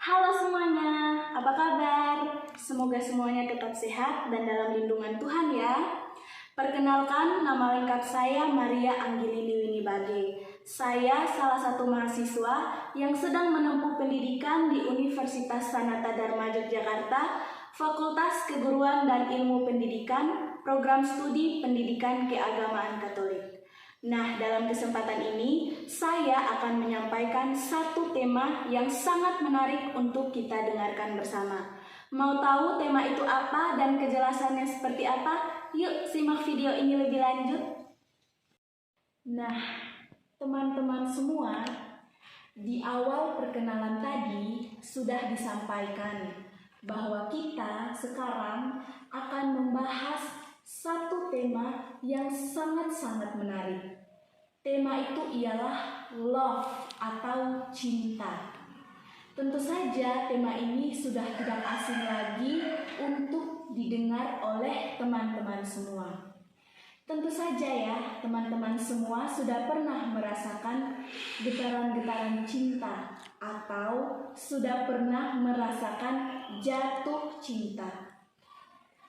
Halo semuanya, apa kabar? Semoga semuanya tetap sehat dan dalam lindungan Tuhan ya. Perkenalkan, nama lengkap saya Maria Angelini Winibage. Saya salah satu mahasiswa yang sedang menempuh pendidikan di Universitas Sanata Dharma Yogyakarta, Fakultas Keguruan dan Ilmu Pendidikan, Program Studi Pendidikan Keagamaan Katolik. Nah, dalam kesempatan ini, saya akan menyampaikan satu tema yang sangat menarik untuk kita dengarkan bersama. Mau tahu tema itu apa dan kejelasannya seperti apa? Yuk, simak video ini lebih lanjut. Nah, teman-teman semua, di awal perkenalan tadi sudah disampaikan bahwa kita sekarang akan membahas satu tema yang sangat-sangat menarik. Tema itu ialah love atau cinta. Tentu saja tema ini sudah tidak asing lagi untuk didengar oleh teman-teman semua. Tentu saja ya, teman-teman semua sudah pernah merasakan getaran-getaran cinta atau sudah pernah merasakan jatuh cinta.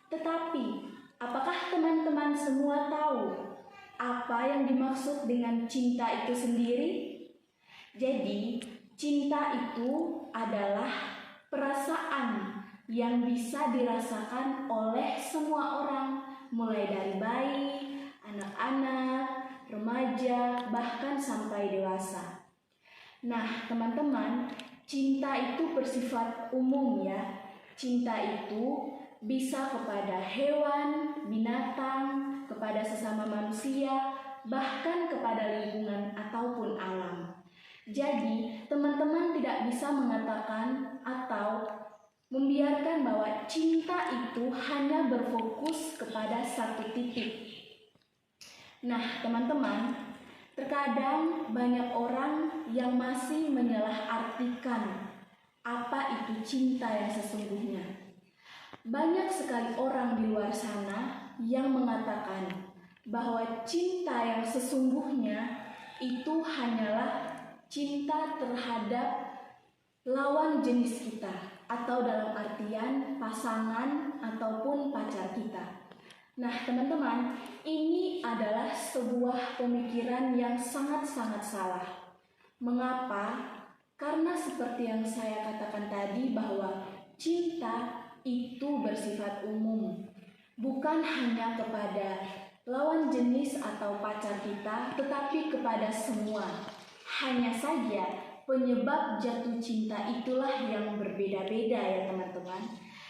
Tetapi, apakah teman-teman semua tahu apa yang dimaksud dengan cinta itu sendiri? Jadi, cinta itu adalah perasaan yang bisa dirasakan oleh semua orang, mulai dari bayi, anak-anak, remaja, bahkan sampai dewasa. Nah, teman-teman, cinta itu bersifat umum ya. Cinta itu bisa kepada hewan, binatang, kepada sesama manusia, bahkan kepada lingkungan ataupun alam. Jadi, teman-teman tidak bisa mengatakan atau membiarkan bahwa cinta itu hanya berfokus kepada satu titik. Nah, teman-teman, terkadang banyak orang yang masih menyalahartikan apa itu cinta yang sesungguhnya. Banyak sekali orang di luar sana yang mengatakan bahwa cinta yang sesungguhnya itu hanyalah cinta terhadap lawan jenis kita, atau dalam artian pasangan ataupun pacar kita. Nah, teman-teman, ini adalah sebuah pemikiran yang sangat-sangat salah. Mengapa? Karena seperti yang saya katakan tadi bahwa cinta itu bersifat umum, bukan hanya kepada lawan jenis atau pacar kita, tetapi kepada semua. Hanya saja penyebab jatuh cinta itulah yang berbeda-beda ya teman-teman.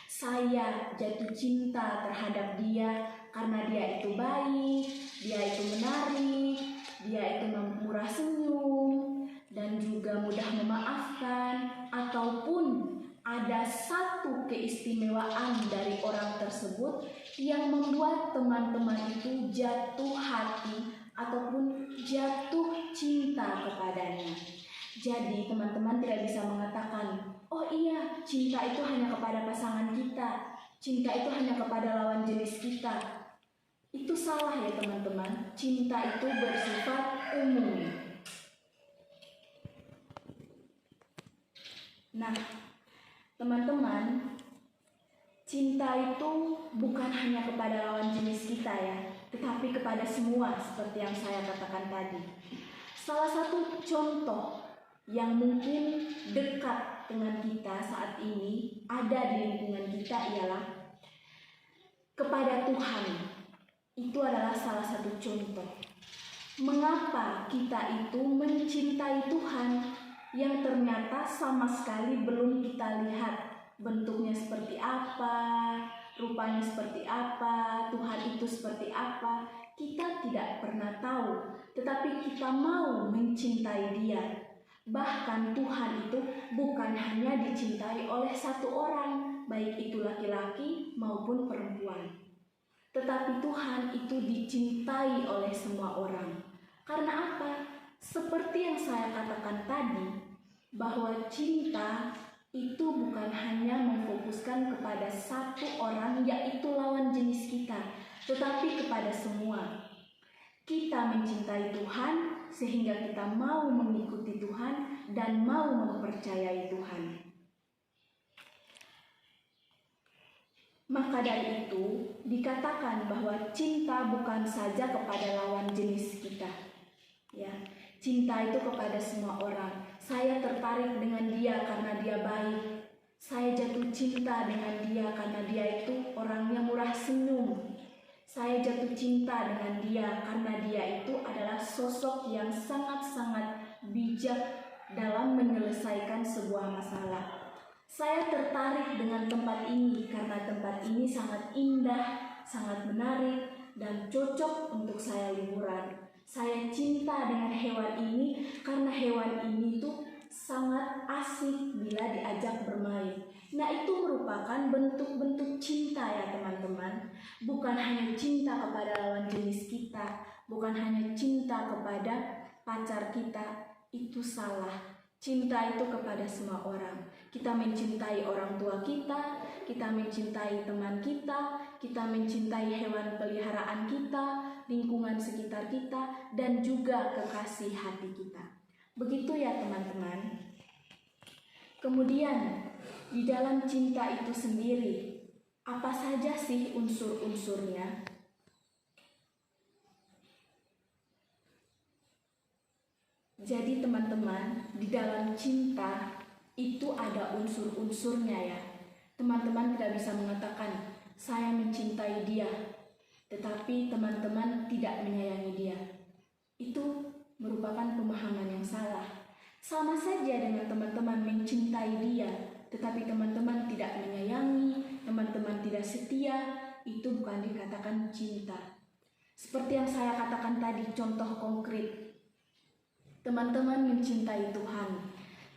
Saya jatuh cinta terhadap dia karena dia itu baik, dia itu menarik, dia itu murah senyum, dan juga mudah memaafkan, ataupun ada satu keistimewaan dari orang tersebut yang membuat teman-teman itu jatuh hati ataupun jatuh cinta kepadanya. Jadi teman-teman tidak bisa mengatakan, oh iya, cinta itu hanya kepada pasangan kita, cinta itu hanya kepada lawan jenis kita. Itu salah ya teman-teman. Cinta itu bersifat umum. Nah, teman-teman, cinta itu bukan hanya kepada lawan jenis kita ya, tetapi kepada semua seperti yang saya katakan tadi. Salah satu contoh yang mungkin dekat dengan kita saat ini ada di lingkungan kita ialah kepada Tuhan. Itu adalah salah satu contoh. Mengapa kita itu mencintai Tuhan yang ternyata sama sekali belum kita lihat bentuknya seperti apa, rupanya seperti apa, Tuhan itu seperti apa, kita tidak pernah tahu, tetapi kita mau mencintai Dia. Bahkan Tuhan itu bukan hanya dicintai oleh satu orang, baik itu laki-laki maupun perempuan, tetapi Tuhan itu dicintai oleh semua orang. Karena apa? Seperti yang saya katakan tadi, bahwa cinta itu bukan hanya memfokuskan kepada satu orang, yaitu lawan jenis kita, tetapi kepada semua. Kita mencintai Tuhan sehingga kita mau mengikuti Tuhan dan mau mempercayai Tuhan. Maka dari itu dikatakan bahwa cinta bukan saja kepada lawan jenis kita. Ya, cinta itu kepada semua orang. Saya tertarik dengan dia karena dia baik. Saya jatuh cinta dengan dia karena dia itu orangnya murah senyum. Saya jatuh cinta dengan dia karena dia itu adalah sosok yang sangat-sangat bijak dalam menyelesaikan sebuah masalah. Saya tertarik dengan tempat ini karena tempat ini sangat indah, sangat menarik, dan cocok untuk saya liburan. Saya cinta dengan hewan ini karena hewan ini tuh sangat asik bila diajak bermain. Nah, itu merupakan bentuk-bentuk cinta ya teman-teman. Bukan hanya cinta kepada lawan jenis kita, bukan hanya cinta kepada pacar kita, itu salah. Cinta itu kepada semua orang. Kita mencintai orang tua kita mencintai teman kita mencintai hewan peliharaan kita, lingkungan sekitar kita, dan juga kekasih hati kita. Begitu ya teman-teman. Kemudian, di dalam cinta itu sendiri, apa saja sih unsur-unsurnya? Jadi teman-teman, di dalam cinta itu ada unsur-unsurnya ya. Teman-teman tidak bisa mengatakan, saya mencintai dia, tetapi teman-teman tidak menyayangi dia. Itu merupakan pemahaman yang salah. Sama saja dengan teman-teman mencintai dia, tetapi teman-teman tidak menyayangi, teman-teman tidak setia, itu bukan dikatakan cinta. Seperti yang saya katakan tadi, contoh konkret. Teman-teman mencintai Tuhan,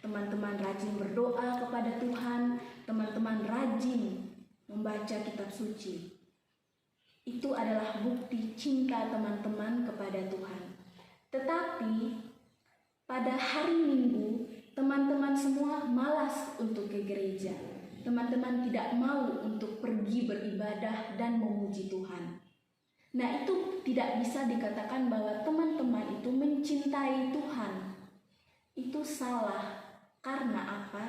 teman-teman rajin berdoa kepada Tuhan, teman-teman rajin membaca kitab suci. Itu adalah bukti cinta teman-teman kepada Tuhan. Tetapi pada hari Minggu, teman-teman semua malas untuk ke gereja. Teman-teman tidak mau untuk pergi beribadah dan memuji Tuhan. Nah, itu tidak bisa dikatakan bahwa teman-teman itu mencintai Tuhan. Itu salah. Karena apa?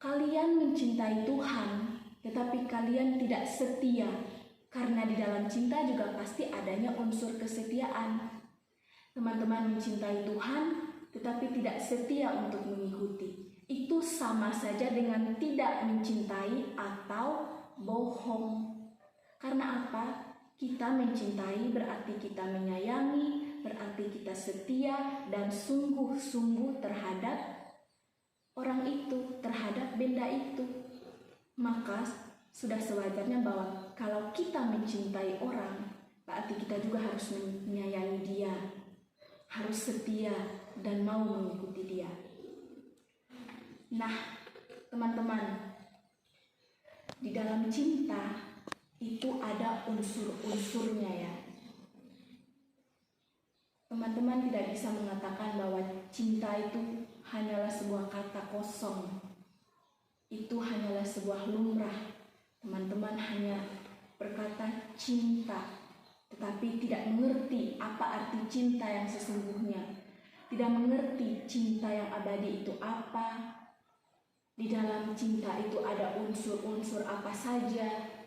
Kalian mencintai Tuhan, tetapi kalian tidak setia. Karena di dalam cinta juga pasti adanya unsur kesetiaan. Teman-teman mencintai Tuhan, tetapi tidak setia untuk mengikuti. Itu sama saja dengan tidak mencintai atau bohong. Karena apa? Kita mencintai berarti kita menyayangi, berarti kita setia dan sungguh-sungguh terhadap orang itu, terhadap benda itu. Maka sudah sewajarnya bahwa kalau kita mencintai orang, berarti kita juga harus menyayangi dia, harus setia dan mau mengikuti dia. Nah, teman-teman, di dalam cinta itu ada unsur-unsurnya ya. Teman-teman tidak bisa mengatakan bahwa cinta itu hanyalah sebuah kata kosong. Itu hanyalah sebuah lumrah. Teman-teman hanya berkata cinta, tetapi tidak mengerti apa arti cinta yang sesungguhnya. Tidak mengerti cinta yang abadi itu apa. Di dalam cinta itu ada unsur-unsur apa saja.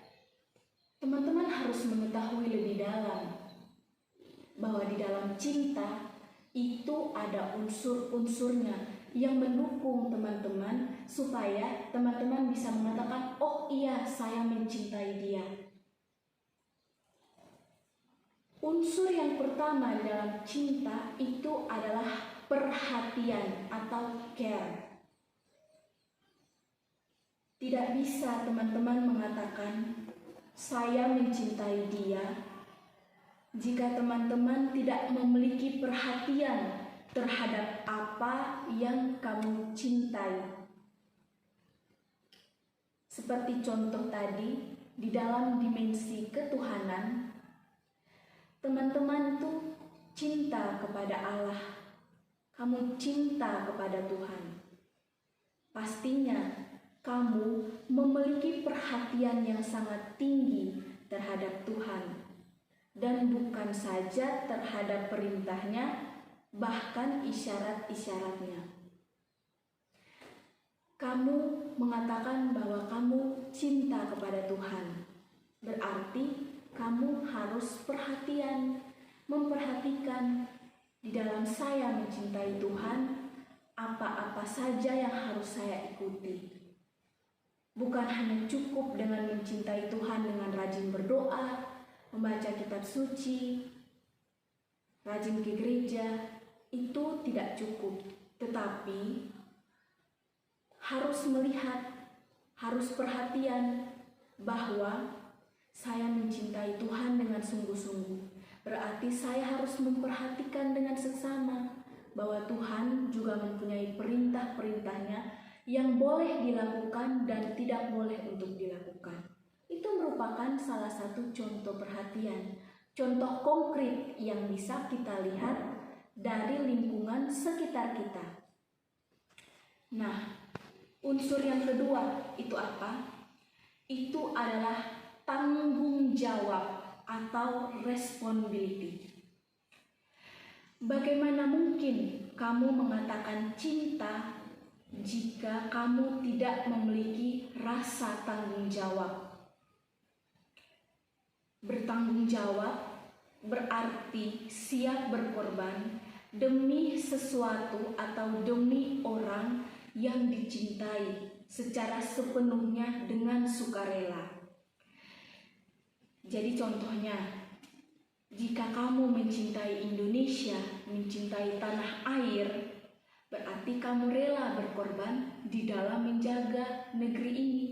Teman-teman harus mengetahui lebih dalam bahwa di dalam cinta itu ada unsur-unsurnya yang mendukung teman-teman supaya teman-teman bisa mengatakan, oh iya, saya mencintai dia. Unsur yang pertama di dalam cinta itu adalah perhatian atau care. Tidak bisa teman-teman mengatakan saya mencintai dia jika teman-teman tidak memiliki perhatian terhadap apa yang kamu cintai. Seperti contoh tadi, di dalam dimensi ketuhanan, teman-teman itu cinta kepada Allah. Kamu cinta kepada Tuhan. Pastinya kamu memiliki perhatian yang sangat tinggi terhadap Tuhan. Dan bukan saja terhadap perintahnya, bahkan isyarat-isyaratnya. kamu mengatakan bahwa kamu cinta kepada Tuhan. Berarti kamu harus memperhatikan di dalam saya mencintai Tuhan, apa-apa saja yang harus saya ikuti. Bukan hanya cukup dengan mencintai Tuhan dengan rajin berdoa, membaca kitab suci, rajin ke gereja, itu tidak cukup. Tetapi harus melihat, harus perhatian bahwa saya mencintai Tuhan dengan sungguh-sungguh. Berarti saya harus memperhatikan dengan seksama bahwa Tuhan juga mempunyai perintah-perintahnya yang boleh dilakukan dan tidak boleh untuk dilakukan. Itu merupakan salah satu contoh perhatian, contoh konkret yang bisa kita lihat dari lingkungan sekitar kita. Nah, unsur yang kedua itu apa? Itu adalah tanggung jawab atau responsibility. Bagaimana mungkin kamu mengatakan cinta jika kamu tidak memiliki rasa tanggung jawab? Bertanggung jawab berarti siap berkorban demi sesuatu atau demi orang yang dicintai secara sepenuhnya dengan sukarela. Jadi contohnya, jika kamu mencintai Indonesia, mencintai tanah air, berarti kamu rela berkorban di dalam menjaga negeri ini.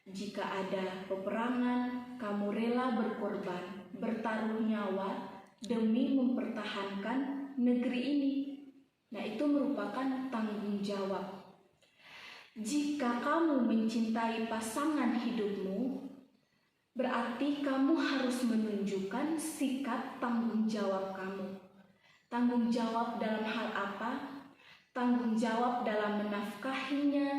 Jika ada peperangan, kamu rela berkorban, bertaruh nyawa demi mempertahankan negeri ini. Nah, itu merupakan tanggung jawab. Jika kamu mencintai pasangan hidupmu, berarti kamu harus menunjukkan sikap tanggung jawab kamu. Tanggung jawab dalam hal apa? Tanggung jawab dalam menafkahinya,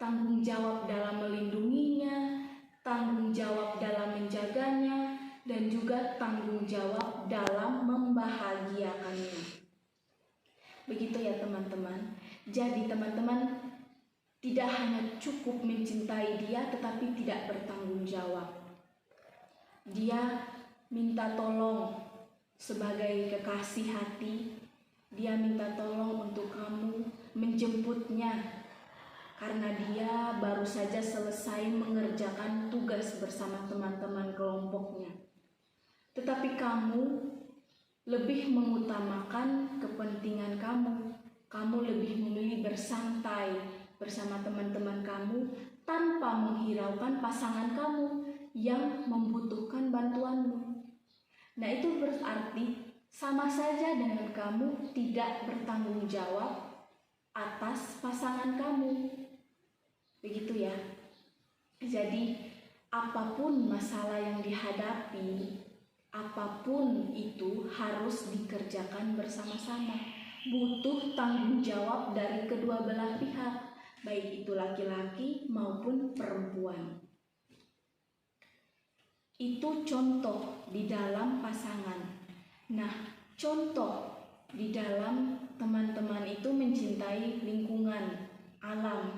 tanggung jawab dalam melindunginya, tanggung jawab dalam menjaganya, dan juga tanggung jawab dalam membahagiakannya. Begitu ya teman-teman. Jadi teman-teman tidak hanya cukup mencintai dia tetapi tidak bertanggung jawab. Dia minta tolong sebagai kekasih hati, dia minta tolong untuk kamu menjemputnya karena dia baru saja selesai mengerjakan tugas bersama teman-teman kelompoknya. Tetapi kamu lebih mengutamakan kepentingan kamu. Kamu lebih memilih bersantai bersama teman-teman kamu tanpa menghiraukan pasangan kamu yang membutuhkan bantuanmu. Nah, itu berarti sama saja dengan kamu tidak bertanggung jawab atas pasangan kamu. Begitu ya. Jadi, apapun masalah yang dihadapi, apapun itu harus dikerjakan bersama-sama. Butuh tanggung jawab dari kedua belah pihak, baik itu laki-laki maupun perempuan. Itu contoh di dalam pasangan. Nah, contoh di dalam teman-teman itu mencintai lingkungan, alam.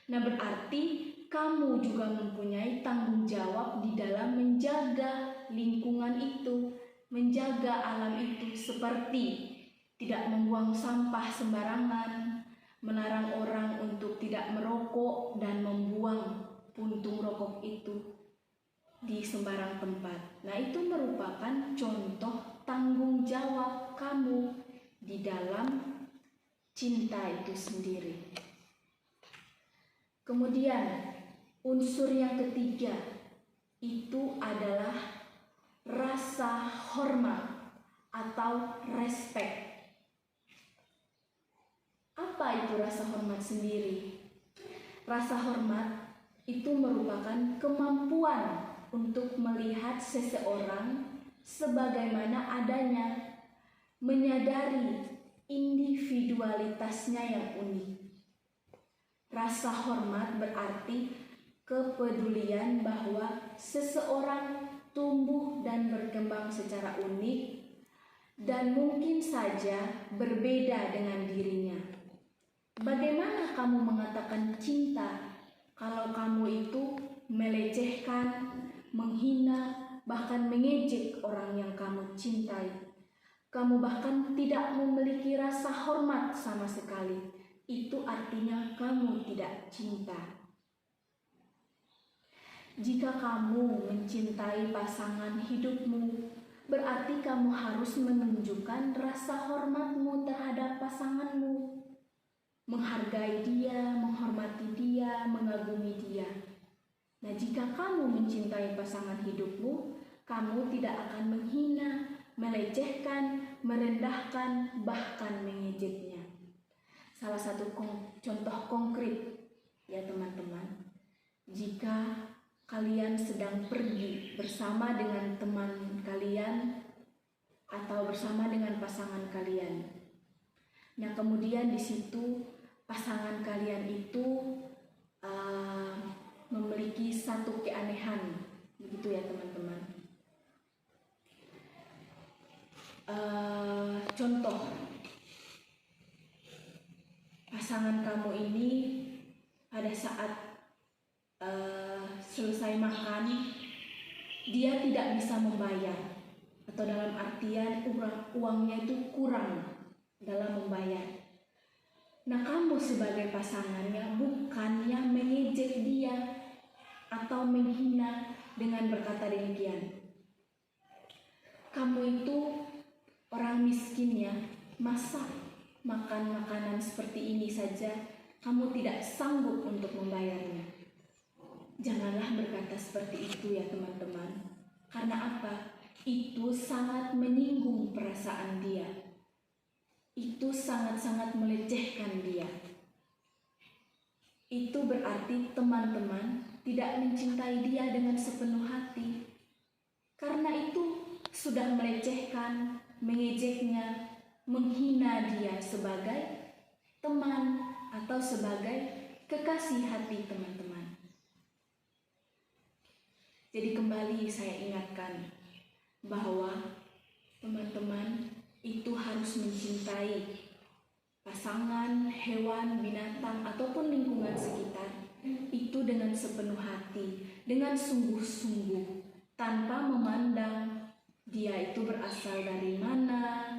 Nah, berarti kamu juga mempunyai tanggung jawab di dalam menjaga lingkungan itu, menjaga alam itu, seperti tidak membuang sampah sembarangan, melarang orang untuk tidak merokok dan membuang puntung rokok itu di sembarang tempat. Nah, itu merupakan contoh tanggung jawab kamu di dalam cinta itu sendiri. Kemudian unsur yang ketiga itu adalah rasa hormat atau respect. Apa itu rasa hormat sendiri? Rasa hormat itu merupakan kemampuan untuk melihat seseorang sebagaimana adanya, menyadari individualitasnya yang unik. Rasa hormat berarti kepedulian bahwa seseorang tumbuh dan berkembang secara unik dan mungkin saja berbeda dengan dirinya. Bagaimana kamu mengatakan cinta kalau kamu itu melecehkan, menghina, bahkan mengejek orang yang kamu cintai? Kamu bahkan tidak memiliki rasa hormat sama sekali. Itu artinya kamu tidak cinta. Jika kamu mencintai pasangan hidupmu, berarti kamu harus menunjukkan rasa hormatmu terhadap pasanganmu. Menghargai dia, menghormati dia, mengagumi dia. Nah, jika kamu mencintai pasangan hidupmu, kamu tidak akan menghina, melecehkan, merendahkan, bahkan mengejeknya. Salah satu contoh konkret ya teman-teman, jika kalian sedang pergi bersama dengan teman kalian atau bersama dengan pasangan kalian, nah kemudian di situ pasangan kalian itu memiliki satu keanehan, begitu ya teman-teman. Contoh, pasangan kamu ini pada saat selesai makan, dia tidak bisa membayar, atau dalam artian uangnya itu kurang dalam membayar. Nah, kamu sebagai pasangannya bukannya mengejek dia atau menghina dengan berkata demikian. Kamu itu orang miskin ya, masa makan makanan seperti ini saja kamu tidak sanggup untuk membayarnya? Janganlah berkata seperti itu ya teman-teman. Karena apa? Itu sangat menyinggung perasaan dia. Itu sangat-sangat melecehkan dia. Itu berarti teman-teman tidak mencintai dia dengan sepenuh hati. Karena itu sudah melecehkan, mengejeknya, menghina dia sebagai teman atau sebagai kekasih hati teman-teman. Jadi kembali saya ingatkan bahwa teman-teman itu harus mencintai pasangan, hewan, binatang, ataupun lingkungan sekitar itu dengan sepenuh hati, dengan sungguh-sungguh, tanpa memandang dia itu berasal dari mana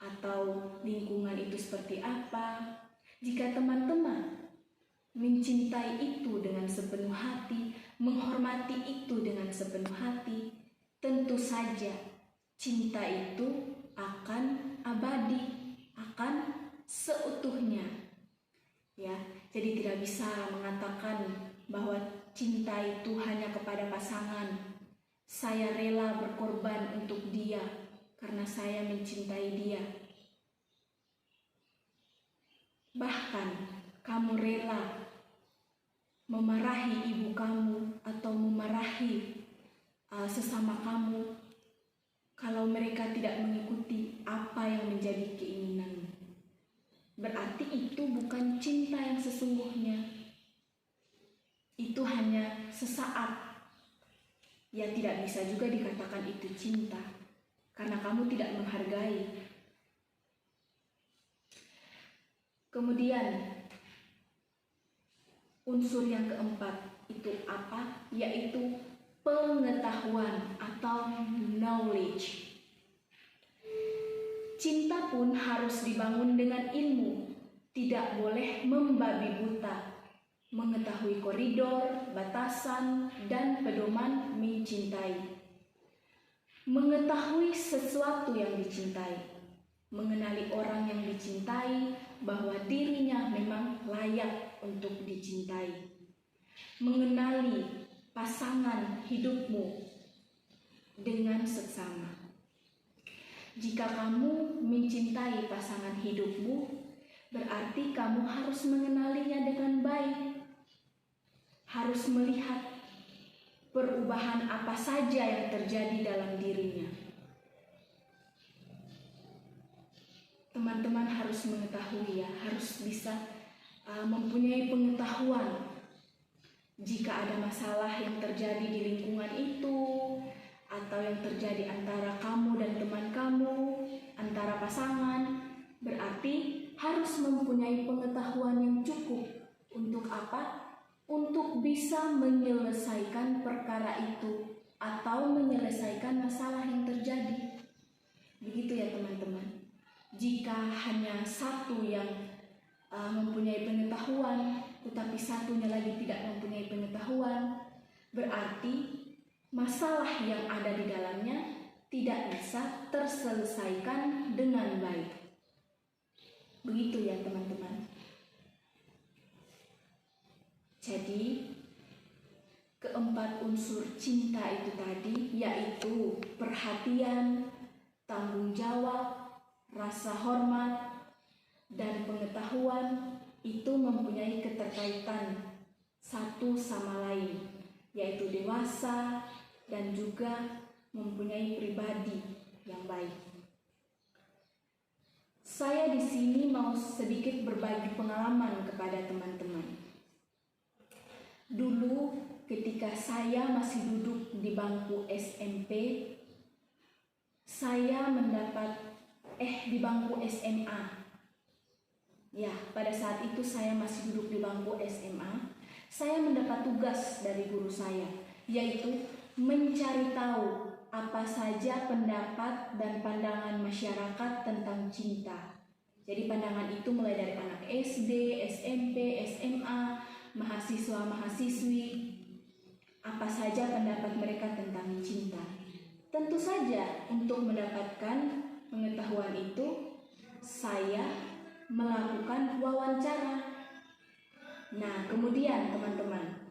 atau lingkungan itu seperti apa. Jika teman-teman mencintai itu dengan sepenuh hati, menghormati itu dengan sepenuh hati, tentu saja cinta itu akan abadi, akan seutuhnya. Ya, jadi tidak bisa mengatakan bahwa cinta itu hanya kepada pasangan. Saya rela berkorban untuk dia karena saya mencintai dia. Bahkan kamu rela memarahi ibu kamu atau memarahi sesama kamu kalau mereka tidak mengikuti apa yang menjadi keinginanmu. Berarti itu bukan cinta yang sesungguhnya. Itu hanya sesaat. Ya, tidak bisa juga dikatakan itu cinta karena kamu tidak menghargai. Kemudian unsur yang keempat itu apa? Yaitu pengetahuan atau knowledge. Cinta pun harus dibangun dengan ilmu, tidak boleh membabi buta, mengetahui koridor, batasan, dan pedoman mencintai. Mengetahui sesuatu yang dicintai, mengenali orang yang dicintai, bahwa dirinya memang layak untuk dicintai. Mengenali pasangan hidupmu dengan seksama. Jika kamu mencintai pasangan hidupmu, berarti kamu harus mengenalinya dengan baik. Harus melihat perubahan apa saja yang terjadi dalam dirinya. Teman-teman harus mengetahui ya, harus bisa mempunyai pengetahuan jika ada masalah yang terjadi di lingkungan itu, atau yang terjadi antara kamu dan teman kamu, antara pasangan, berarti harus mempunyai pengetahuan yang cukup. Untuk apa? Untuk bisa menyelesaikan perkara itu atau menyelesaikan masalah yang terjadi. Begitu ya teman-teman. Jika hanya satu yang mempunyai pengetahuan, tetapi satunya lagi tidak mempunyai pengetahuan, berarti masalah yang ada di dalamnya tidak bisa terselesaikan dengan baik. Begitu ya teman-teman. Jadi keempat unsur cinta itu tadi, yaitu perhatian, tanggung jawab, rasa hormat, dan pengetahuan, itu mempunyai keterkaitan satu sama lain, yaitu dewasa dan juga mempunyai pribadi yang baik. Saya di sini mau sedikit berbagi pengalaman kepada teman-teman. Dulu ketika saya masih duduk di bangku SMP, saya mendapat di bangku SMA. Ya, pada saat itu saya masih duduk di bangku SMA. Saya mendapat tugas dari guru saya, yaitu mencari tahu apa saja pendapat dan pandangan masyarakat tentang cinta. Jadi pandangan itu mulai dari anak SD, SMP, SMA, mahasiswa-mahasiswi, apa saja pendapat mereka tentang cinta. Tentu saja untuk mendapatkan pengetahuan itu, saya melakukan wawancara. Nah, kemudian teman-teman,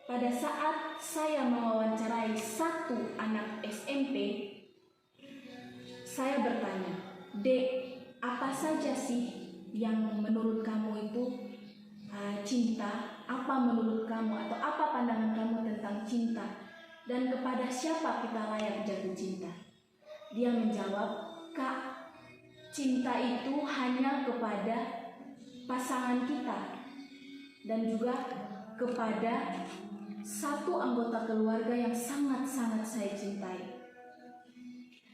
pada saat saya mewawancarai satu anak SMP, saya bertanya, "Dek, apa saja sih yang menurut kamu itu cinta? Apa menurut kamu atau apa pandangan kamu tentang cinta? Dan kepada siapa kita layak jatuh cinta?" Dia menjawab, "Kak, cinta itu hanya kepada pasangan kita dan juga kepada satu anggota keluarga yang sangat-sangat saya cintai."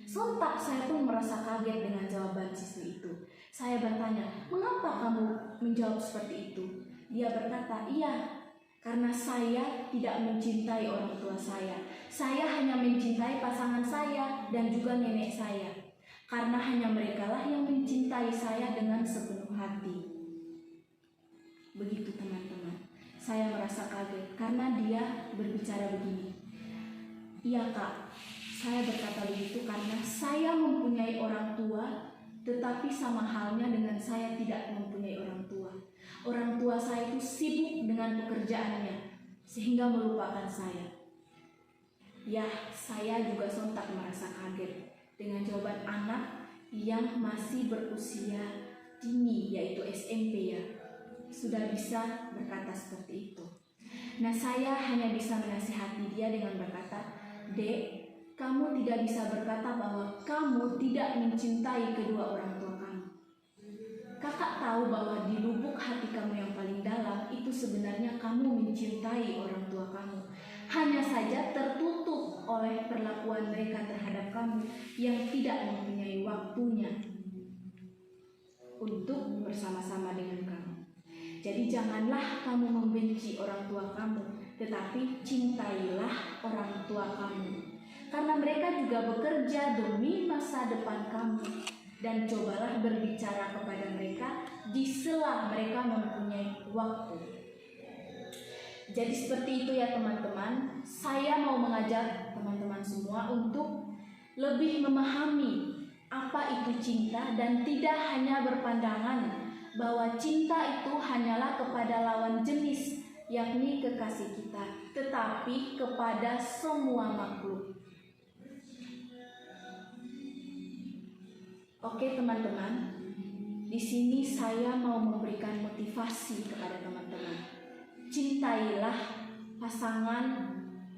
Sontak saya pun merasa kaget dengan jawaban siswi itu. Saya bertanya, "Mengapa kamu menjawab seperti itu?" Dia berkata, "Iya, karena saya tidak mencintai orang tua saya. Saya hanya mencintai pasangan saya dan juga nenek saya. Karena hanya merekalah yang mencintai saya dengan sepenuh hati." Begitu teman-teman. Saya merasa kaget karena dia berbicara begini. "Iya Kak, saya berkata begitu karena saya mempunyai orang tua, tetapi sama halnya dengan saya tidak mempunyai orang tua. Orang tua saya itu sibuk dengan pekerjaannya sehingga melupakan saya." Ya, saya juga sontak merasa kaget dengan jawaban anak yang masih berusia dini, yaitu SMP ya, sudah bisa berkata seperti itu. Nah, saya hanya bisa menasihati dia dengan berkata, "Dek, kamu tidak bisa berkata bahwa kamu tidak mencintai kedua orang tua kamu. Kakak tahu bahwa di lubuk hati kamu yang paling dalam itu sebenarnya kamu mencintai orang tua kamu. Hanya saja tertutup oleh perlakuan mereka terhadap kamu yang tidak mempunyai waktunya untuk bersama-sama dengan kamu. Jadi janganlah kamu membenci orang tua kamu, tetapi cintailah orang tua kamu. Karena mereka juga bekerja demi masa depan kamu. Dan cobalah berbicara kepada mereka di sela mereka mempunyai waktu." Jadi seperti itu ya teman-teman. Saya mau mengajak teman-teman semua untuk lebih memahami apa itu cinta dan tidak hanya berpandangan bahwa cinta itu hanyalah kepada lawan jenis, yakni kekasih kita, tetapi kepada semua makhluk. Oke teman-teman, di sini saya mau memberikan motivasi kepada teman-teman. Cintailah pasangan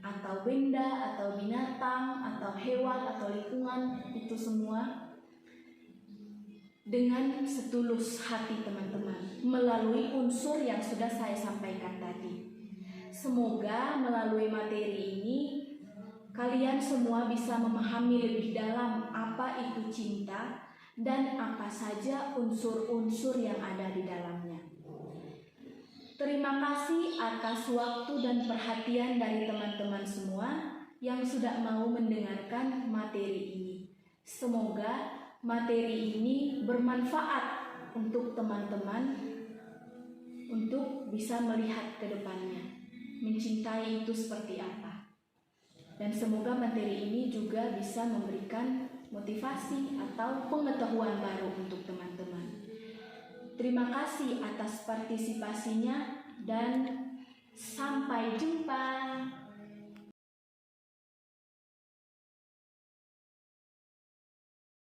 atau benda atau binatang atau hewan atau lingkungan itu semua dengan setulus hati teman-teman, melalui unsur yang sudah saya sampaikan tadi. Semoga melalui materi ini kalian semua bisa memahami lebih dalam apa itu cinta dan apa saja unsur-unsur yang ada di dalamnya. Terima kasih atas waktu dan perhatian dari teman-teman semua yang sudah mau mendengarkan materi ini. Semoga materi ini bermanfaat untuk teman-teman untuk bisa melihat ke depannya, mencintai itu seperti apa. Dan semoga materi ini juga bisa memberikan motivasi atau pengetahuan baru untuk teman-teman. Terima kasih atas partisipasinya dan sampai jumpa.